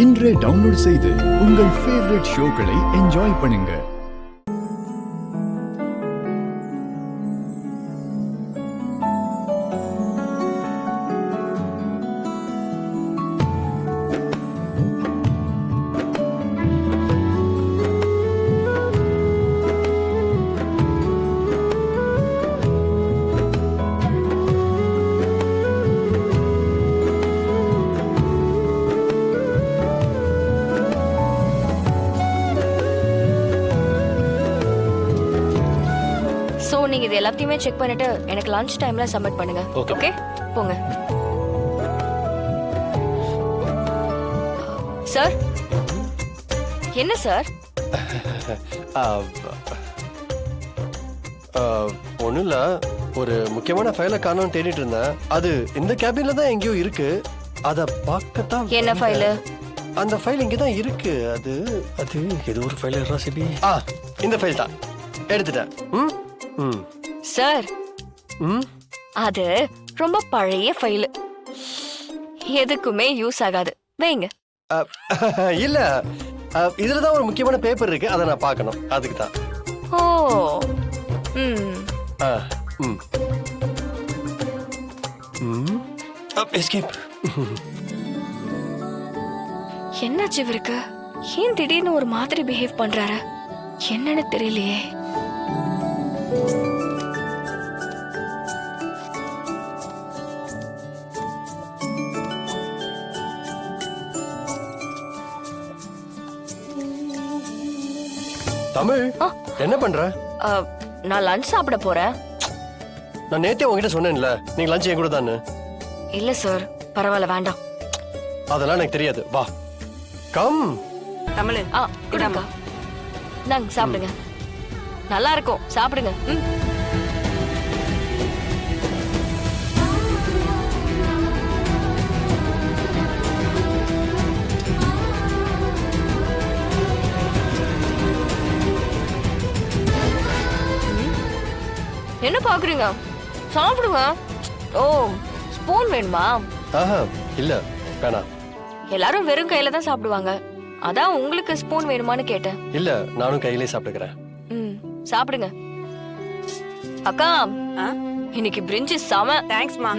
இன்றே டவுன்லோட் செய்து உங்கள் ஃபேவரட் ஷோக்களை என்ஜாய் பண்ணுங்க. நீங்க இது எல்லாத்தையுமே செக் பண்ணிட்டு எனக்கு லஞ்ச் டைம்ல சப்மிட் பண்ணுங்க. ஓகே போங்க. சார் என்ன சார்? ஒன்றும் இல்லை, ஒரு முக்கியமான ஃபைலை காணோம் தேடிட்டு இருந்தேன். அது இந்த கேபின்ல தான் எங்கேயோ இருக்கு. அதை பார்க்கத்தான். என்ன ஃபைலு? அந்த ஃபைல் இங்கே தான் இருக்கு. அது அது ஏதோ ஒரு ஃபைல் சிபி. இந்த ஃபைல் தான் எடுத்துட்டேன். சார் அது ரொம்ப பழைய ஃபைல், எதுக்குமே யூஸ் ஆகாது, வைங்க. இல்ல, இதுல தான் ஒரு முக்கியமான பேப்பர் இருக்கு, அதை நான் பார்க்கணும், அதுக்கு தான். ஓ எஸ்கேப். என்னாச்சு இவருக்கு? ஏன் திடீர்னு ஒரு மாதிரி பிஹேவ் பண்றாரு? என்னன்னு தெரியலையே. தமிழ், என்ன பண்ற? நான் லஞ்ச் சாப்பிட போறேன். நான் நேத்தே உங்ககிட்ட சொன்னேன்ல, நீங்க லஞ்ச் என் கூட தானே. இல்ல சார், பரவாயில்ல, வேண்டாம். அதெல்லாம் எனக்கு தெரியாது, வா கம். தமிழ் குடுங்க, நாங்க சாப்பிடுங்க, நல்லா இருக்கும், சாப்பிடுங்க. என்ன பாக்குறீங்க? சாப்பிடுங்க. ஓ, ஸ்பூன் வேணுமா? இல்ல வேணாம். எல்லாரும் வெறும் கையில தான் சாப்பிடுவாங்க, அதான் உங்களுக்கு ஸ்பூன் வேணுமான்னு கேட்டேன். இல்ல, நானும் கையிலே சாப்பிட்டுக்கிறேன். சாப்பிடுங்க. அக்கா, இன்னைக்கு பிரிஞ்சி செம. தேங்க்ஸ்மா.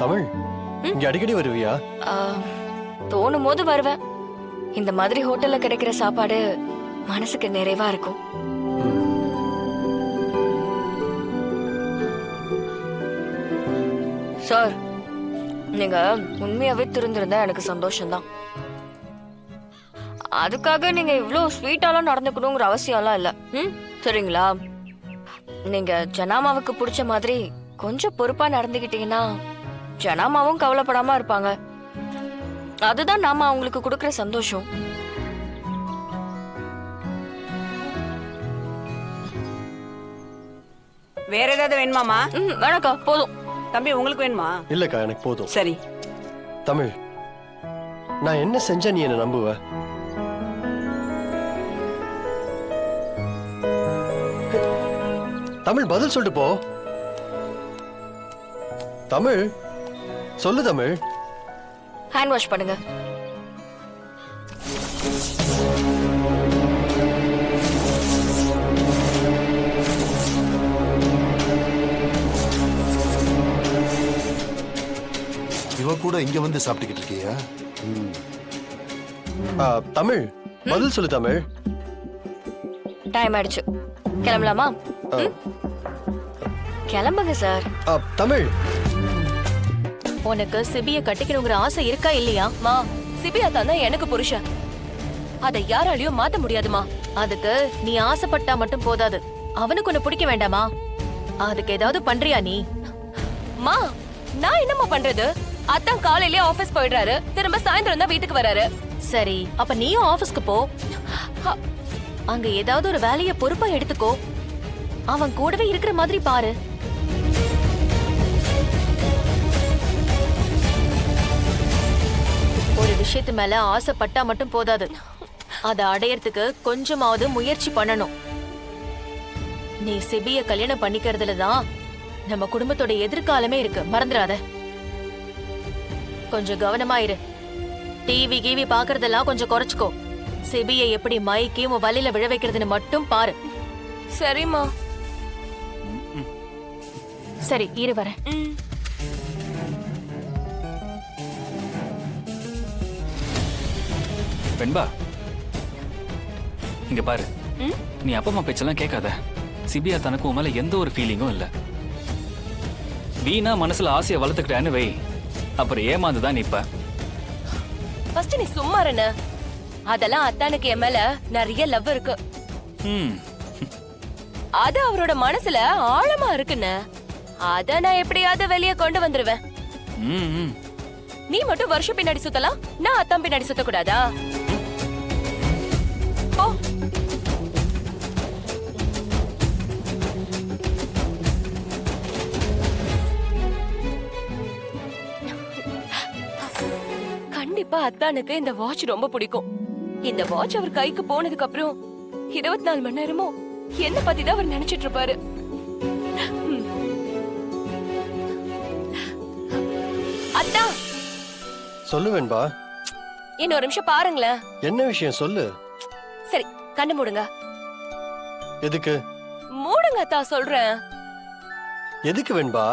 தமிழ், இங்க அடிக்கடி வருவியா? தோணும் போது வருவேன். இந்த மாதிரி ஹோட்டல்ல கிடைக்கிற சாப்பாடு மனசுக்கு நிறைவா இருக்கும். சார், நீங்க உண்மையாவே திருந்திருந்தா எனக்கு சந்தோஷம்தான். அதுக்காக நீங்க இவ்வளவு ஸ்வீட்டாலாம் நடந்துக்கணுங்கிற அவசியம்லாம் இல்ல. சரிங்களா? நீங்க ஜனாமாவுக்கு பிடிச்ச மாதிரி கொஞ்சம் பொறுப்பா நடந்துகிட்டீங்கன்னா ஜனாமாவும் கவலைப்படாம இருப்பாங்க. அதுதான் நாம அவங்களுக்கு கொடுக்கற சந்தோஷம். வேற ஏதாவது வேணுமாமா? வேணாக்கா, போதும். தம்பி, உங்களுக்கு வேணுமா? இல்லக்கா, எனக்கு போதும். சரி. தமிழ், நான் என்ன செஞ்சா நீ என்ன நம்புவ? தமிழ், பதில் சொல்லிட்டு போ. தமிழ், சொல்லு தமிழ். ஹேண்ட் வாஷ் பண்ணுங்க. இவ கூட இங்க வந்து சாப்பிட்டுக்கிட்டு இருக்கியா? தமிழ், பதில் சொல்லு தமிழ். டைம் ஆயிடுச்சு, கிளம்பலாமா? கிளம்புங்க சார். தமிழ், உனக்கு சிபிய கட்டிக்கணுங்கிற ஆசை இருக்கா இல்லையா? மா, சிபியா தான் எனக்கு புருஷன், அதை யாராலையும் மாத்த முடியாதுமா. அதுக்கு நீ ஆசைப்பட்டா மட்டும் போதாது, அவனுக்கு உன்னை பிடிக்க வேண்டாமா? அதுக்கு ஏதாவது பண்றியா நீ? மா, நான் என்னம்மா பண்றது? அத்தான் காலையிலே ஆபீஸ் போயிடுறாரு, திரும்ப சாயந்தரம் தான் வீட்டுக்கு வராரு. சரி, அப்ப நீயும் ஆபீஸ்க்கு போ. அங்க ஏதாவது ஒரு வேலைய பொறுப்பா எடுத்துக்கோ. அவன் கூடவே இருக்கிற மாதிரி பாரு. ஒரு விஷயத்து மேல ஆசைப்பட்டா மட்டும் போதாது, அதை அடையறதுக்கு கொஞ்சமாவது முயற்சி பண்ணணும். நீ சிபிய கல்யாணம் பண்ணிக்கிறதுல தான் நம்ம குடும்பத்தோட எதிர்காலமே இருக்கு, மறந்துடாத. கொஞ்சம் கவனமா இரு. டிவி கீவி பாக்குறதெல்லாம் கொஞ்சம் குறைச்சுக்கோ. சிபியை எப்படி மைக்கி உன் வலியில விழ வைக்கிறதுன்னு மட்டும் பாரு. சரிம்மா. சரி இரு வரேன். வெண்பா, இங்க பாரு. நீ அப்பா அம்மா பேச்செல்லாம் கேட்காத. சிபியா தனக்கு உன் மேல எந்த ஒரு ஃபீலிங்கும் இல்ல. வீணா மனசுல ஆசையை வளர்த்துக்கிட்டான்னு வை, அப்புறம் ஏமாந்துதான் நிப்ப. ஃபர்ஸ்ட் நீ சும்மா இருன. அதெல்லாம் அத்தானுக்கு என் மேல நிறைய லவ் இருக்கு. அது அவரோட மனசுல ஆழமா இருக்குன்னு. அத நான் எப்படியாவது வெளியே கொண்டு வந்துருவேன். நீ மட்டும் வருஷம் பின்னாடி சுத்தலாம், நான் அத்தான் பின்னாடி சுத்த கூடாதா? ஓ கண்டிப்பா அத்தானுக்கு இந்த வாட்ச் ரொம்ப பிடிக்கும். இந்த வாட்ச் அவர் கைக்கு போனதுக்கு அப்புறம் 24 மணி நேரமும் என்ன பத்தி தான் அவர் நினைச்சிட்டு இருப்பாரு. அத்தா, சொல்லு வெண்பா. இன்னும் ஒரு நிமிஷம் பாருங்களேன். என்ன விஷயம் சொல்லு. சரி, கண்ணு மூடுங்க. எதுக்கு? மூடுங்க அத்தா, சொல்றேன். எதுக்கு வெண்பா?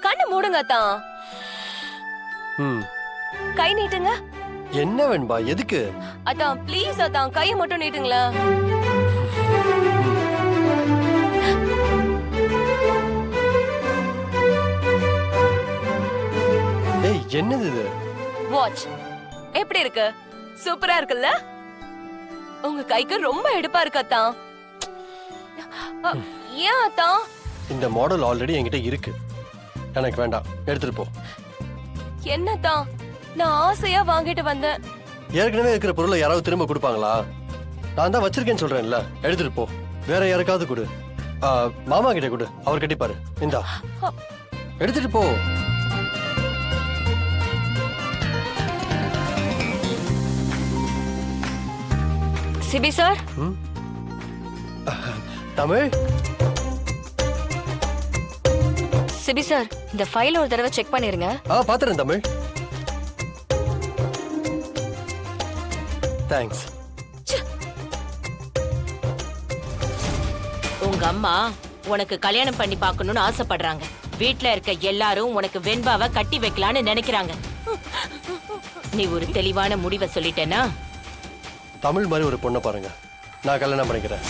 கண்ணு மூடுங்க அத்தா. ம். கை நீட்டுங்க. என்ன வெண்பா, எதுக்கு? அதான் ப்ளீஸ் அதான் கையை மட்டும் நீட்டுங்களா. ஏய், என்னது இது? வாட்ச் எப்படி இருக்கு? சூப்பரா இருக்குல்ல? உங்க கைக்கு ரொம்ப எடுப்பா இருக்கு அத்தான். ஏன் அத்தான்? இந்த மாடல் ஆல்ரெடி என்கிட்ட இருக்கு. எனக்கு வேண்டாம், எடுத்துட்டு போ. என்னத்தான்? நான் ஆசையா வாங்கிட்டு வந்தேன். ஏற்கனவே இருக்கிற பொருளை யாராவது திரும்ப கொடுப்பாங்களா? நான் தான் வச்சிருக்கேன்னு சொல்றேன்ல, எடுத்துட்டு போ. வேற யாருக்காவது கொடு. மாமா கிட்ட கொடு, அவர் கட்டிப்பாரு. இந்தா, எடுத்துட்டு போ. சிபி சார். தமிழ். சிபி சார், இந்த ஃபைல் ஒரு தடவை செக் பண்ணிருங்க. பாத்துறேன் தமிழ். தேங்க்ஸ். உங்க அம்மா உனக்கு கல்யாணம் பண்ணி பார்க்கணும்னு ஆசைப்படுறாங்க. வீட்ல இருக்க எல்லாரும் உனக்கு வெண்பாவை கட்டி வைக்கலான்னு நினைக்கிறாங்க. நீ ஒரு தெளிவான முடிவை சொல்லிட்டேனா? தமிழ் மாதிரி ஒரு பொண்ணை பாருங்க, நான் கல்யாணம் பண்ணிக்கிறேன்.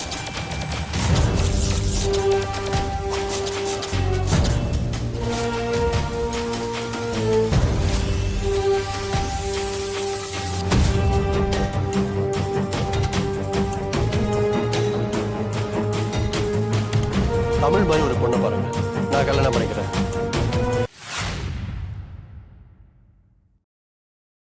தமிழ் மாதிரி ஒரு பொண்ணை பாருங்க, நான் கல்யாணம் பண்ணிக்கிறேன்.